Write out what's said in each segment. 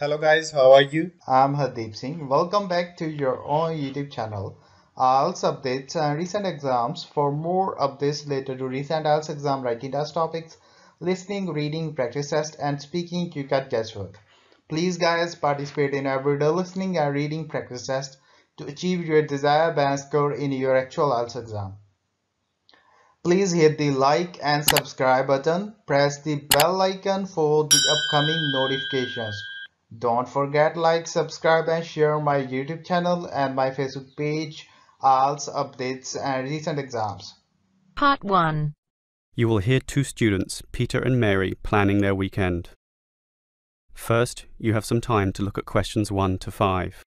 Hello guys, how are you? I'm Hardeep Singh. Welcome back to your own YouTube channel. IELTS updates and recent exams. For more updates related to recent IELTS exam writing test topics, listening, reading, practice test, and speaking, you can guesswork. Please guys participate in everyday listening and reading practice test to achieve your desired band score in your actual IELTS exam. Please hit the like and subscribe button. Press the bell icon for the upcoming notifications. Don't forget like, subscribe and share my YouTube channel and my Facebook page, IELTS updates and recent exams. Part 1. You will hear two students, Peter and Mary, planning their weekend. First, you have some time to look at questions 1 to 5.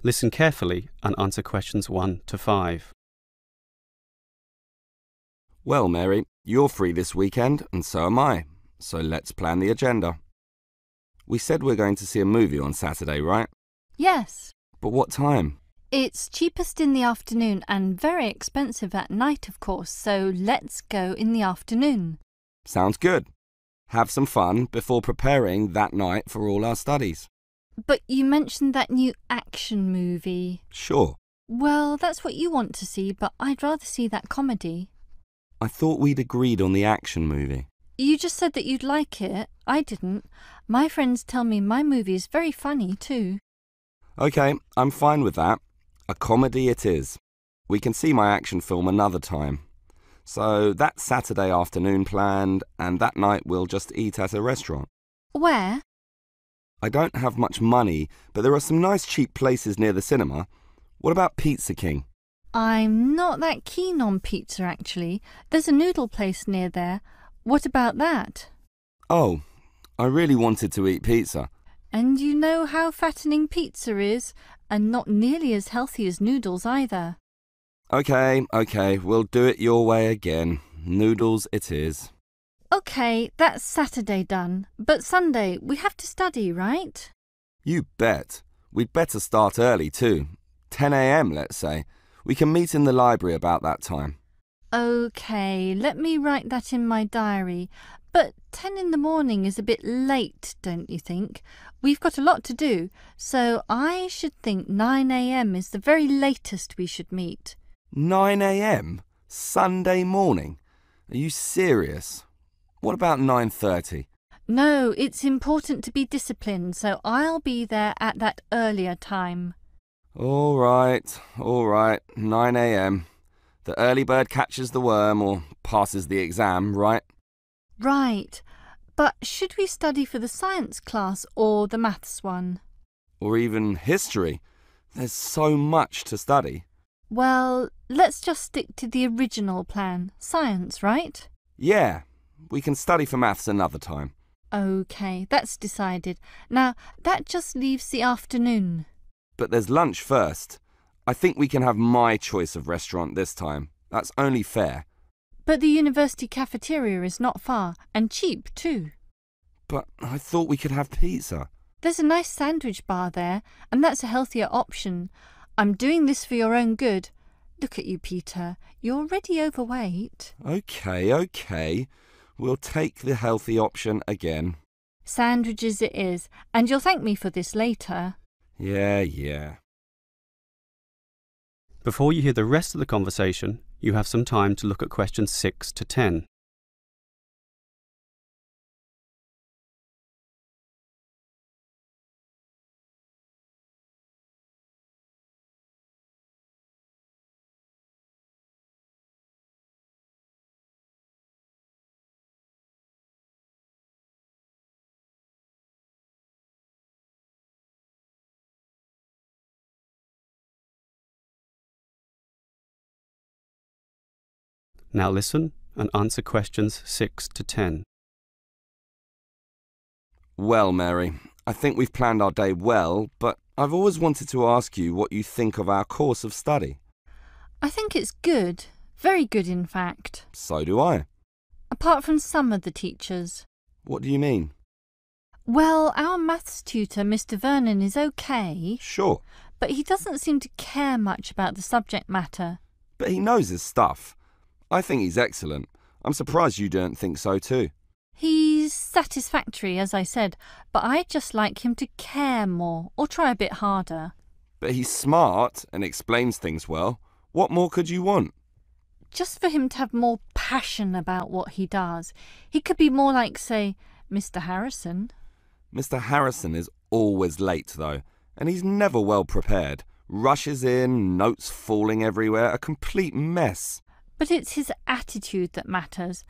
Listen carefully and answer questions 1 to 5. Well, Mary, you're free this weekend, and so am I. So let's plan the agenda. We said we're going to see a movie on Saturday, right? Yes. But what time? It's cheapest in the afternoon and very expensive at night, of course, so let's go in the afternoon. Sounds good. Have some fun before preparing that night for all our studies. But you mentioned that new action movie. Sure. Well, that's what you want to see, but I'd rather see that comedy. I thought we'd agreed on the action movie. You just said that you'd like it. I didn't. My friends tell me my movie is very funny, too. Okay, I'm fine with that. A comedy it is. We can see my action film another time. So that's Saturday afternoon planned, and that night we'll just eat at a restaurant. Where? I don't have much money, but there are some nice cheap places near the cinema. What about Pizza King? I'm not that keen on pizza, actually. There's a noodle place near there. What about that? Oh, I really wanted to eat pizza. And you know how fattening pizza is, and not nearly as healthy as noodles either. Okay, we'll do it your way again. Noodles it is. Okay, that's Saturday done. But Sunday, we have to study, right? You bet. We'd better start early too. 10 a.m, let's say. We can meet in the library about that time. Okay, let me write that in my diary. But 10 in the morning is a bit late, don't you think? We've got a lot to do, so I should think 9 a.m. is the very latest we should meet. 9 a.m? Sunday morning? Are you serious? What about 9:30? No, it's important to be disciplined, so I'll be there at that earlier time. All right, 9 a.m. The early bird catches the worm or passes the exam, right? Right, but should we study for the science class or the maths one? Or even history. There's so much to study. Well, let's just stick to the original plan, science, right? Yeah, we can study for maths another time. Okay, that's decided. Now, that just leaves the afternoon. But there's lunch first. I think we can have my choice of restaurant this time. That's only fair. But the university cafeteria is not far, and cheap too. But I thought we could have pizza. There's a nice sandwich bar there, and that's a healthier option. I'm doing this for your own good. Look at you, Peter. You're already overweight. Okay. We'll take the healthy option again. Sandwiches it is, and you'll thank me for this later. Yeah. Before you hear the rest of the conversation, you have some time to look at questions 6 to 10. Now listen and answer questions 6 to 10. Well, Mary, I think we've planned our day well, but I've always wanted to ask you what you think of our course of study. I think it's good. Very good, in fact. So do I. Apart from some of the teachers. What do you mean? Well, our maths tutor, Mr. Vernon, is okay. Sure. But he doesn't seem to care much about the subject matter. But he knows his stuff. I think he's excellent. I'm surprised you don't think so too. He's satisfactory, as I said, but I'd just like him to care more or try a bit harder. But he's smart and explains things well. What more could you want? Just for him to have more passion about what he does. He could be more like, say, Mr. Harrison. Mr. Harrison is always late, though, and he's never well prepared. Rushes in, notes falling everywhere, a complete mess. But it's his attitude that matters.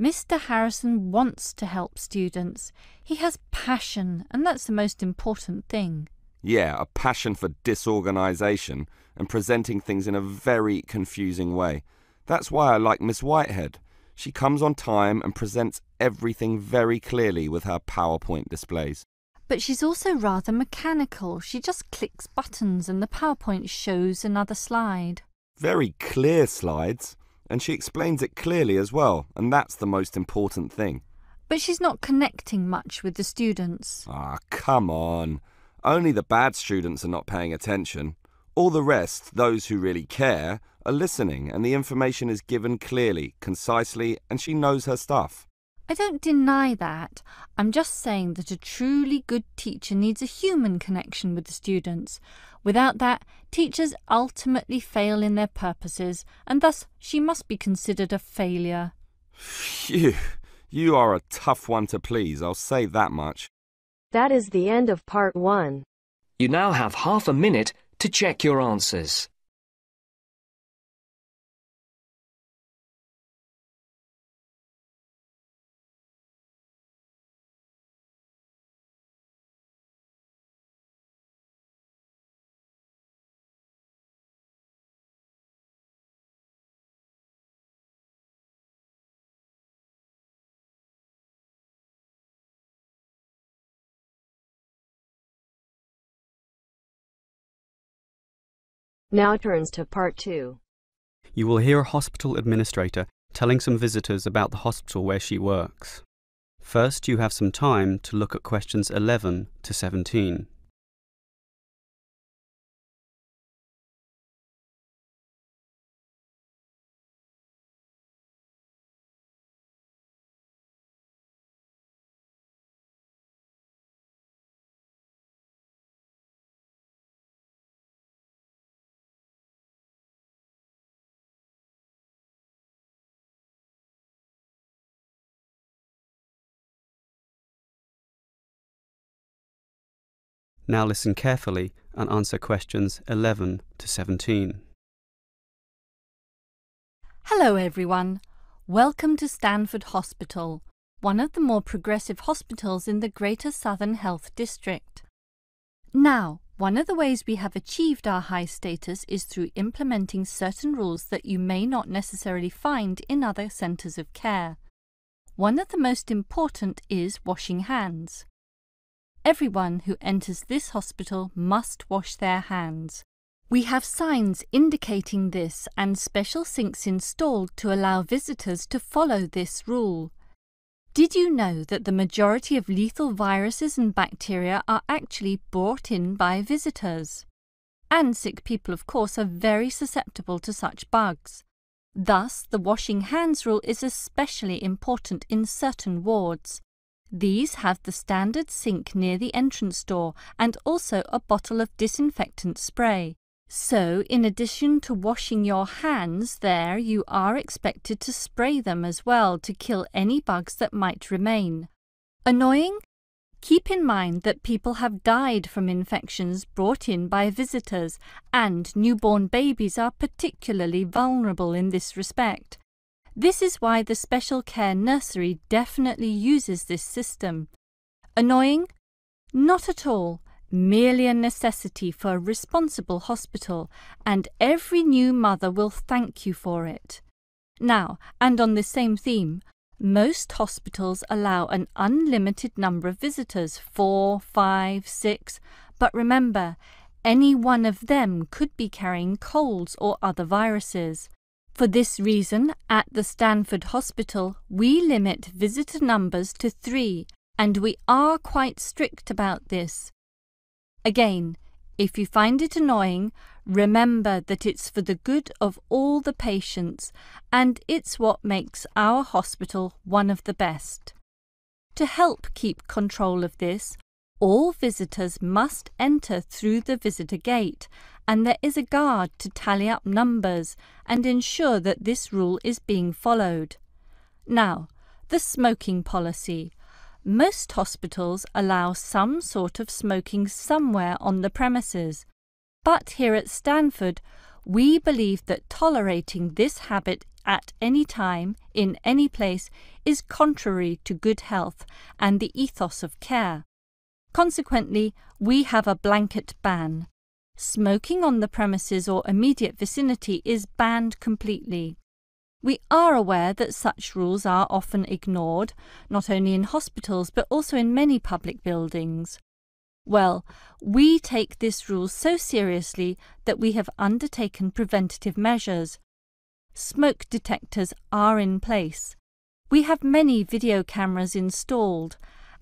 Mr. Harrison wants to help students. He has passion, and that's the most important thing. Yeah, a passion for disorganisation and presenting things in a very confusing way. That's why I like Miss Whitehead. She comes on time and presents everything very clearly with her PowerPoint displays. But she's also rather mechanical. She just clicks buttons and the PowerPoint shows another slide. Very clear slides, and she explains it clearly as well, and that's the most important thing. But she's not connecting much with the students. Ah, come on. Only the bad students are not paying attention. All the rest, those who really care, are listening, and the information is given clearly, concisely, and she knows her stuff. I don't deny that. I'm just saying that a truly good teacher needs a human connection with the students. Without that, teachers ultimately fail in their purposes, and thus she must be considered a failure. Phew, you are a tough one to please, I'll say that much. That is the end of part 1. You now have half a minute to check your answers. Now turns to part 2. You will hear a hospital administrator telling some visitors about the hospital where she works. First, you have some time to look at questions 11 to 17. Now listen carefully and answer questions 11 to 17. Hello everyone. Welcome to Stanford Hospital, one of the more progressive hospitals in the Greater Southern Health District. Now, one of the ways we have achieved our high status is through implementing certain rules that you may not necessarily find in other centres of care. One of the most important is washing hands. Everyone who enters this hospital must wash their hands. We have signs indicating this and special sinks installed to allow visitors to follow this rule. Did you know that the majority of lethal viruses and bacteria are actually brought in by visitors? And sick people, of course, are very susceptible to such bugs. Thus, the washing hands rule is especially important in certain wards. These have the standard sink near the entrance door and also a bottle of disinfectant spray. So, in addition to washing your hands there, you are expected to spray them as well to kill any bugs that might remain. Annoying? Keep in mind that people have died from infections brought in by visitors, and newborn babies are particularly vulnerable in this respect. This is why the special care nursery definitely uses this system. Annoying? Not at all. Merely a necessity for a responsible hospital, and every new mother will thank you for it. Now, and on this same theme, Most hospitals allow an unlimited number of visitors, 4, 5, 6, but remember, any one of them could be carrying colds or other viruses. For this reason, at the Stanford Hospital, we limit visitor numbers to 3, and we are quite strict about this. Again, if you find it annoying, remember that it's for the good of all the patients, and it's what makes our hospital one of the best. To help keep control of this, all visitors must enter through the visitor gate, and there is a guard to tally up numbers and ensure that this rule is being followed. Now, the smoking policy. Most hospitals allow some sort of smoking somewhere on the premises, but here at Stanford, we believe that tolerating this habit at any time, in any place, is contrary to good health and the ethos of care. Consequently, we have a blanket ban. Smoking on the premises or immediate vicinity is banned completely. We are aware that such rules are often ignored, not only in hospitals but also in many public buildings. Well, we take this rule so seriously that we have undertaken preventative measures. Smoke detectors are in place. We have many video cameras installed,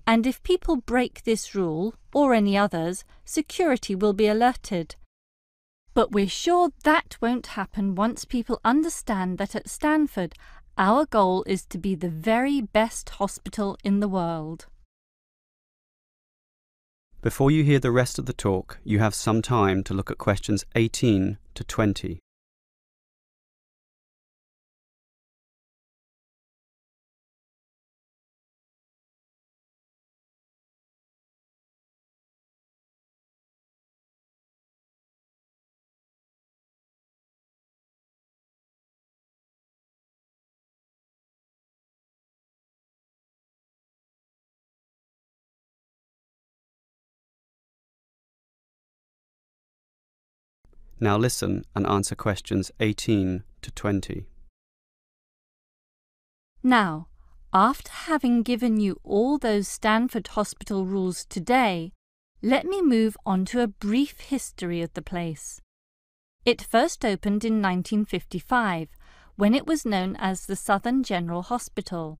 and if people break this rule, or any others, security will be alerted. But we're sure that won't happen once people understand that at Stanford, our goal is to be the very best hospital in the world. Before you hear the rest of the talk, you have some time to look at questions 18 to 20. Now listen and answer questions 18 to 20. Now, after having given you all those Stanford Hospital rules today, let me move on to a brief history of the place. It first opened in 1955, when it was known as the Southern General Hospital.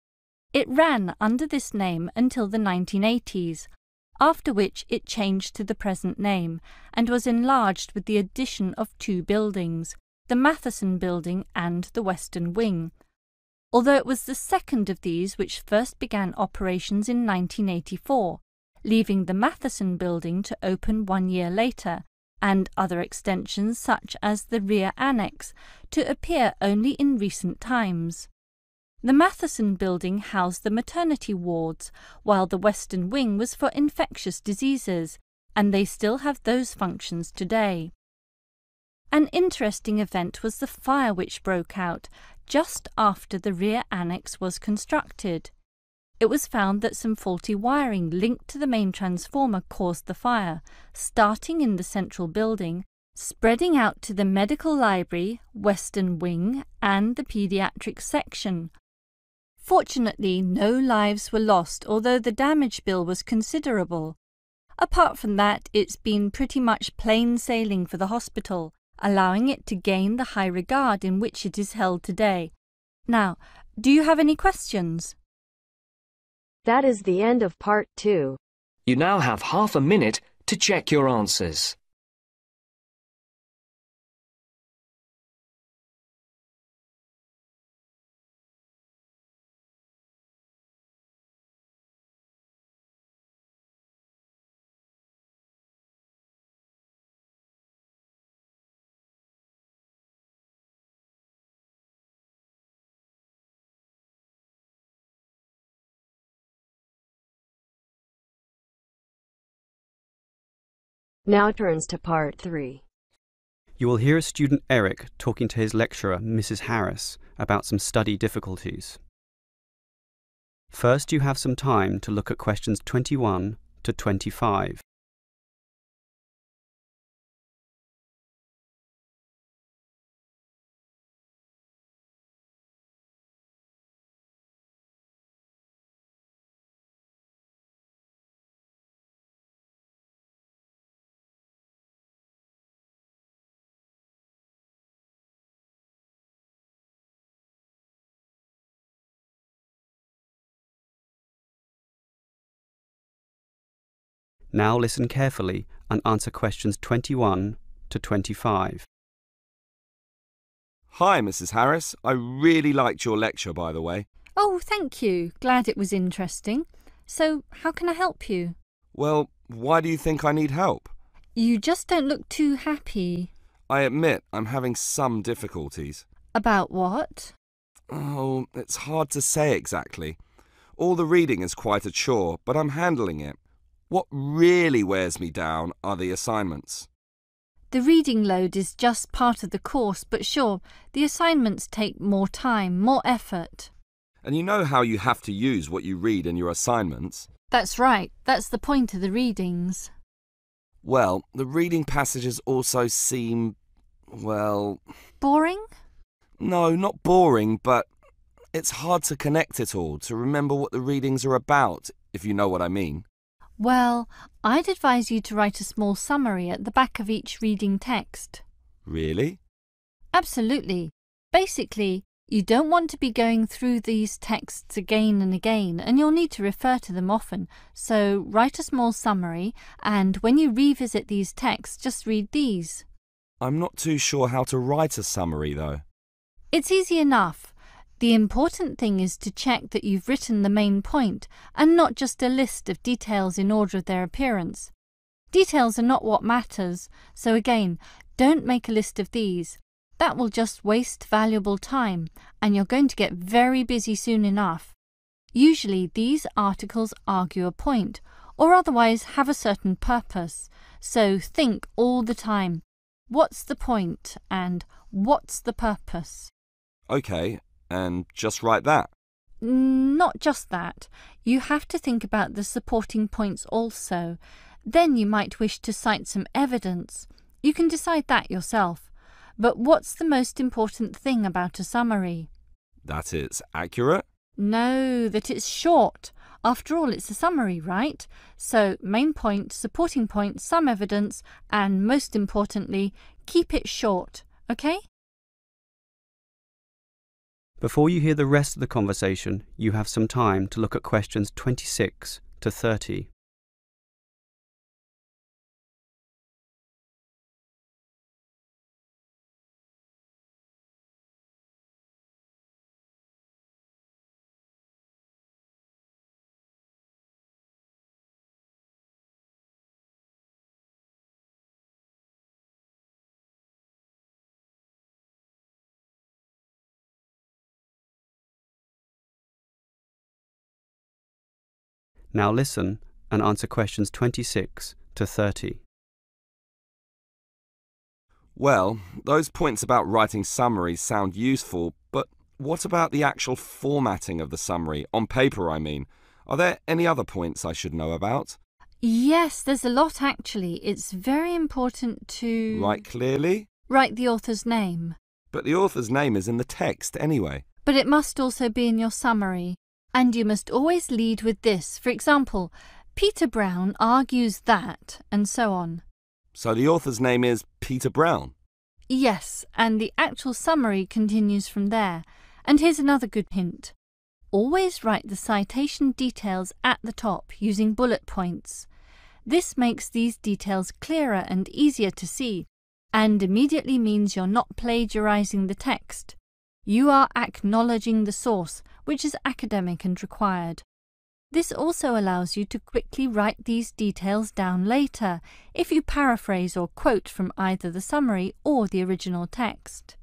It ran under this name until the 1980s, after which it changed to the present name and was enlarged with the addition of 2 buildings, the Matheson Building and the Western Wing, although it was the second of these which first began operations in 1984, leaving the Matheson Building to open 1 year later, and other extensions such as the rear annex to appear only in recent times. The Matheson Building housed the maternity wards, while the Western Wing was for infectious diseases, and they still have those functions today. An interesting event was the fire which broke out just after the rear annex was constructed. It was found that some faulty wiring linked to the main transformer caused the fire, starting in the central building, spreading out to the medical library, Western Wing, and the pediatric section. Fortunately, no lives were lost, although the damage bill was considerable. Apart from that, it's been pretty much plain sailing for the hospital, allowing it to gain the high regard in which it is held today. Now, do you have any questions? That is the end of part 2. You now have half a minute to check your answers. Now turns to part 3. You will hear a student Eric talking to his lecturer, Mrs. Harris, about some study difficulties. First, you have some time to look at questions 21 to 25. Now listen carefully and answer questions 21 to 25. Hi, Mrs. Harris. I really liked your lecture, by the way. Oh, thank you. Glad it was interesting. So, how can I help you? Well, why do you think I need help? You just don't look too happy. I admit I'm having some difficulties. About what? Oh, it's hard to say exactly. All the reading is quite a chore, but I'm handling it. What really wears me down are the assignments. The reading load is just part of the course, but sure, the assignments take more time, more effort. And you know how you have to use what you read in your assignments? That's right. That's the point of the readings. Well, the reading passages also seem, well... Boring? No, not boring, but it's hard to connect it all, to remember what the readings are about, if you know what I mean. Well, I'd advise you to write a small summary at the back of each reading text. Really? Absolutely. Basically, you don't want to be going through these texts again and again, and you'll need to refer to them often. So write a small summary, and when you revisit these texts, just read these. I'm not too sure how to write a summary, though. It's easy enough. The important thing is to check that you've written the main point and not just a list of details in order of their appearance. Details are not what matters, so again, don't make a list of these. That will just waste valuable time, and you're going to get very busy soon enough. Usually these articles argue a point, or otherwise have a certain purpose. So think all the time, what's the point and what's the purpose? OK, and just write that. Not just that. You have to think about the supporting points also. Then you might wish to cite some evidence. You can decide that yourself. But what's the most important thing about a summary? That it's accurate? No, that it's short. After all, it's a summary, right? So, main point, supporting point, some evidence, and most importantly, keep it short, OK? Before you hear the rest of the conversation, you have some time to look at questions 26 to 30. Now listen and answer questions 26 to 30. Well, those points about writing summaries sound useful, but what about the actual formatting of the summary? On paper, I mean. Are there any other points I should know about? Yes, there's a lot actually. It's very important to... Write clearly? Write the author's name. But the author's name is in the text anyway. But it must also be in your summary. And you must always lead with this. For example, Peter Brown argues that, and so on. So the author's name is Peter Brown? Yes, and the actual summary continues from there. And here's another good hint. Always write the citation details at the top using bullet points. This makes these details clearer and easier to see, and immediately means you're not plagiarizing the text. You are acknowledging the source, which is academic and required. This also allows you to quickly write these details down later, if you paraphrase or quote from either the summary or the original text.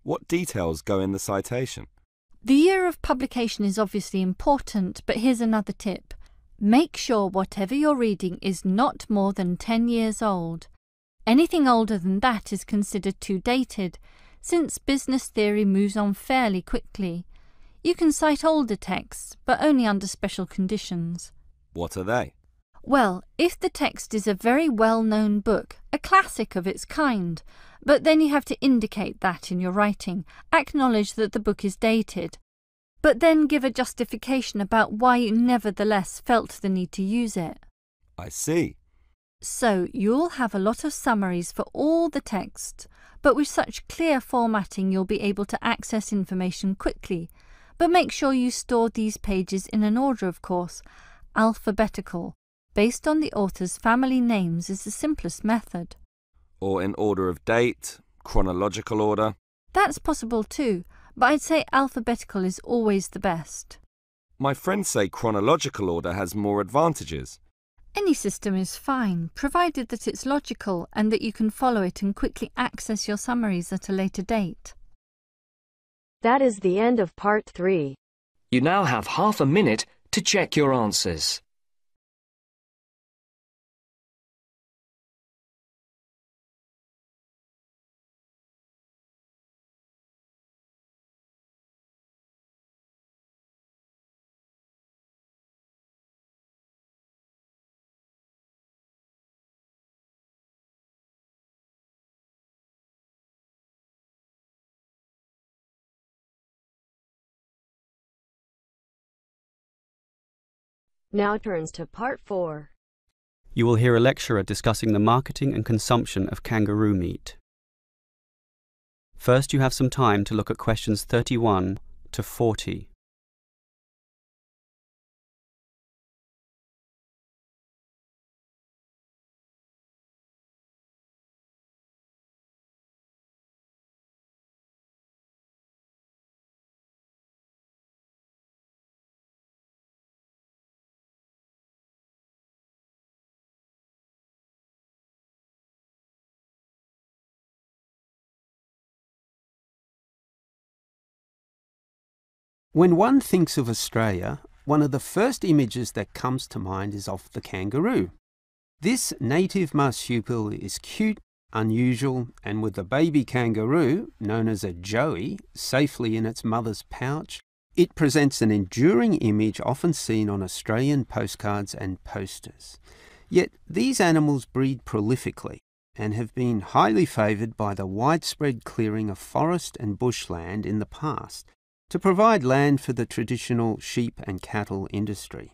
What details go in the citation? The year of publication is obviously important, but here's another tip. Make sure whatever you're reading is not more than 10 years old. Anything older than that is considered too dated, since business theory moves on fairly quickly. You can cite older texts, but only under special conditions. What are they? Well, if the text is a very well-known book, a classic of its kind, but then you have to indicate that in your writing, acknowledge that the book is dated, but then give a justification about why you nevertheless felt the need to use it. I see. So you'll have a lot of summaries for all the texts, but with such clear formatting you'll be able to access information quickly. But make sure you store these pages in an order, of course, alphabetical. based on the author's family names is the simplest method. Or in order of date, chronological order. That's possible too, but I'd say alphabetical is always the best. My friends say chronological order has more advantages. Any system is fine, provided that it's logical and that you can follow it and quickly access your summaries at a later date. That is the end of part 3. You now have half a minute to check your answers. Now turns to part 4. You will hear a lecturer discussing the marketing and consumption of kangaroo meat. First, you have some time to look at questions 31 to 40. When one thinks of Australia, one of the first images that comes to mind is of the kangaroo. This native marsupial is cute, unusual, and with the baby kangaroo, known as a joey, safely in its mother's pouch, it presents an enduring image often seen on Australian postcards and posters. Yet these animals breed prolifically and have been highly favoured by the widespread clearing of forest and bushland in the past, to provide land for the traditional sheep and cattle industry.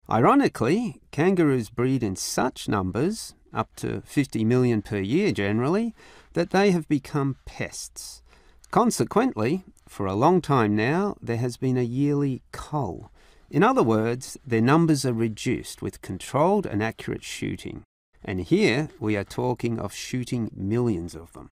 Ironically, kangaroos breed in such numbers, up to 50 million per year generally, that they have become pests. Consequently, for a long time now, there has been a yearly cull. In other words, their numbers are reduced with controlled and accurate shooting. And here we are talking of shooting millions of them.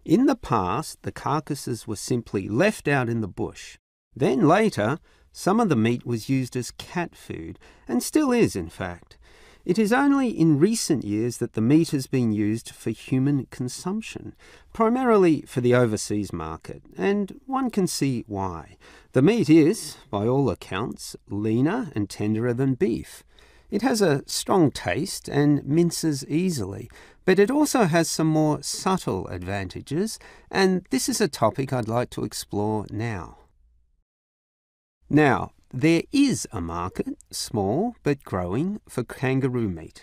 In the past, the carcasses were simply left out in the bush. Then later, some of the meat was used as cat food, and still is in fact. It is only in recent years that the meat has been used for human consumption, primarily for the overseas market, and one can see why. The meat is, by all accounts, leaner and tenderer than beef. It has a strong taste and minces easily, but it also has some more subtle advantages, and this is a topic I'd like to explore now. Now, there is a market, small but growing, for kangaroo meat.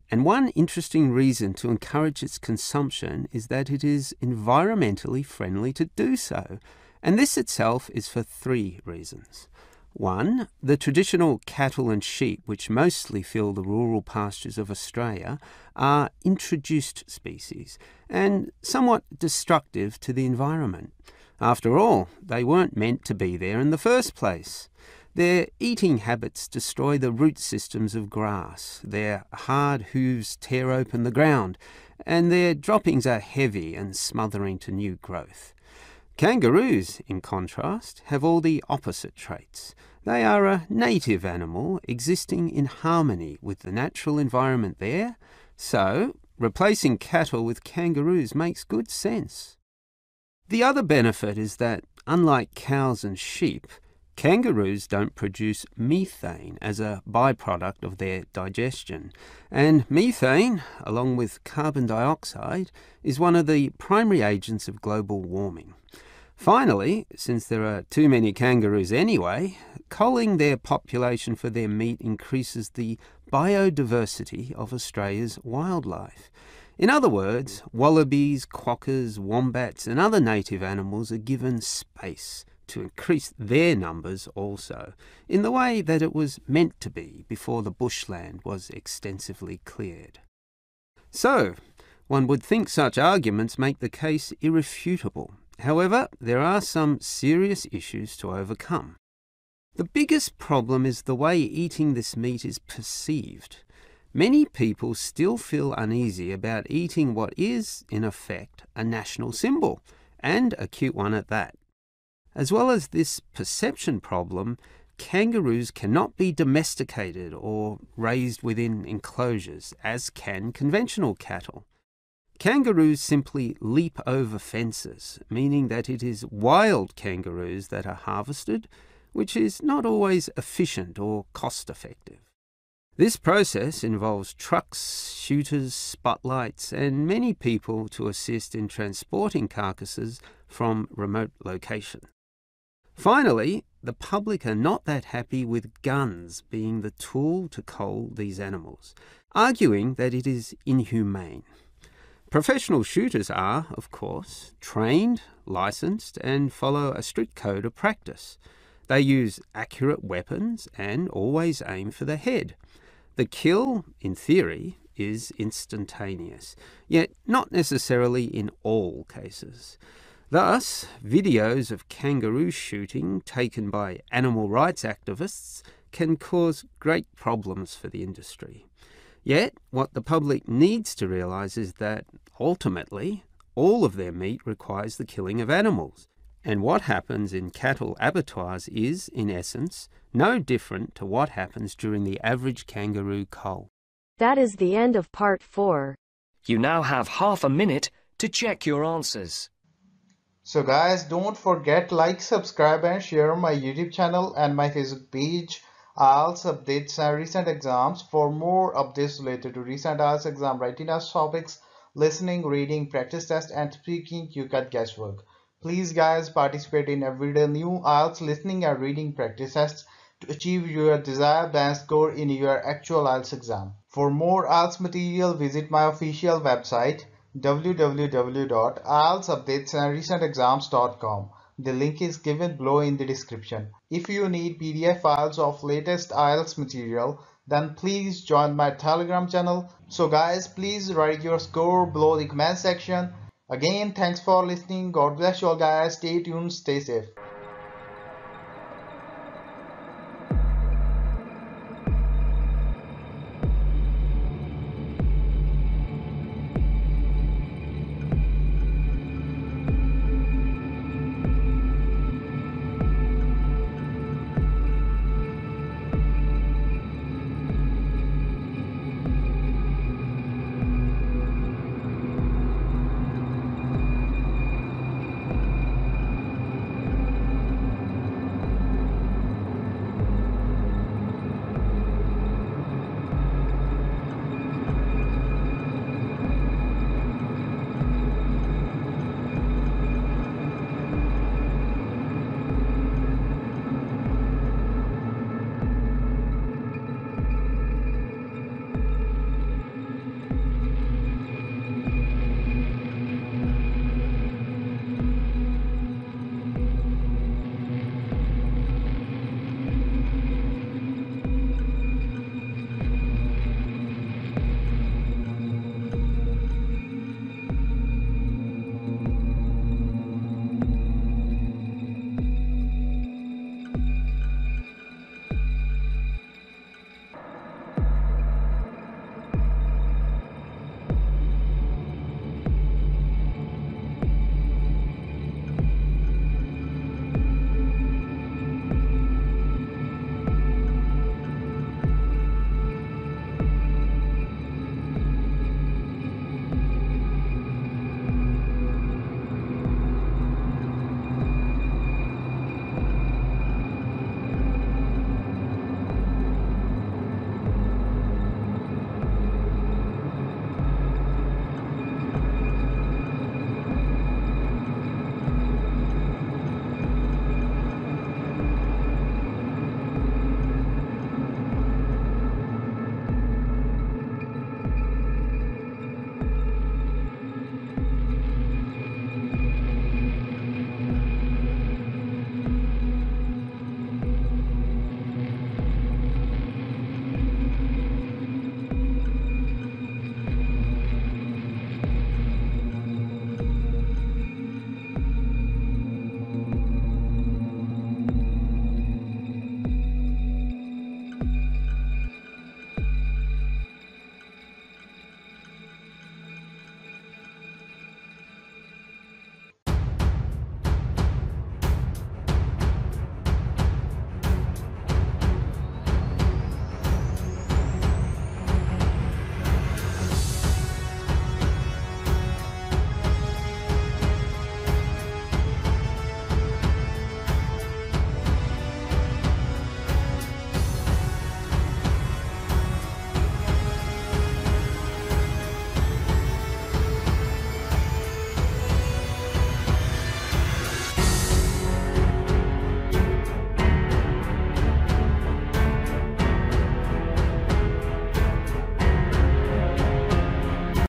And one interesting reason to encourage its consumption is that it is environmentally friendly to do so, and this itself is for 3 reasons. 1. The traditional cattle and sheep, which mostly fill the rural pastures of Australia, are introduced species and somewhat destructive to the environment. After all, they weren't meant to be there in the first place. Their eating habits destroy the root systems of grass, their hard hooves tear open the ground, and their droppings are heavy and smothering to new growth. Kangaroos, in contrast, have all the opposite traits. They are a native animal existing in harmony with the natural environment there, so replacing cattle with kangaroos makes good sense. The other benefit is that, unlike cows and sheep, kangaroos don't produce methane as a byproduct of their digestion, and methane, along with carbon dioxide, is one of the primary agents of global warming. Finally, since there are too many kangaroos anyway, culling their population for their meat increases the biodiversity of Australia's wildlife. In other words, wallabies, quokkas, wombats and other native animals are given space to increase their numbers also, in the way that it was meant to be before the bushland was extensively cleared. So, one would think such arguments make the case irrefutable. However, there are some serious issues to overcome. The biggest problem is the way eating this meat is perceived. Many people still feel uneasy about eating what is, in effect, a national symbol, and a cute one at that. As well as this perception problem, kangaroos cannot be domesticated or raised within enclosures, as can conventional cattle. Kangaroos simply leap over fences, meaning that it is wild kangaroos that are harvested, which is not always efficient or cost-effective. This process involves trucks, shooters, spotlights, and many people to assist in transporting carcasses from remote locations. Finally, the public are not that happy with guns being the tool to cull these animals, arguing that it is inhumane. Professional shooters are, of course, trained, licensed, and follow a strict code of practice. They use accurate weapons and always aim for the head. The kill, in theory, is instantaneous, yet not necessarily in all cases. Thus, videos of kangaroo shooting taken by animal rights activists can cause great problems for the industry. Yet, what the public needs to realise is that, ultimately, all of their meat requires the killing of animals. And what happens in cattle abattoirs is, in essence, no different to what happens during the average kangaroo cull. That is the end of part 4. You now have half a minute to check your answers. So guys, don't forget like, subscribe and share my YouTube channel and my Facebook page, IELTS updates and recent exams. For more updates related to recent IELTS exam writing test topics, listening, reading, practice test and speaking, you got guesswork. Please guys, participate in everyday new IELTS listening and reading practice tests to achieve your desired band score in your actual IELTS exam. For more IELTS material, visit my official website www.ieltsupdatesandrecentexams.com. The link is given below in the description. If you need PDF files of latest IELTS material, then please join my Telegram channel. So guys, please write your score below the comment section. Again, thanks for listening. God bless you all guys. Stay tuned, stay safe.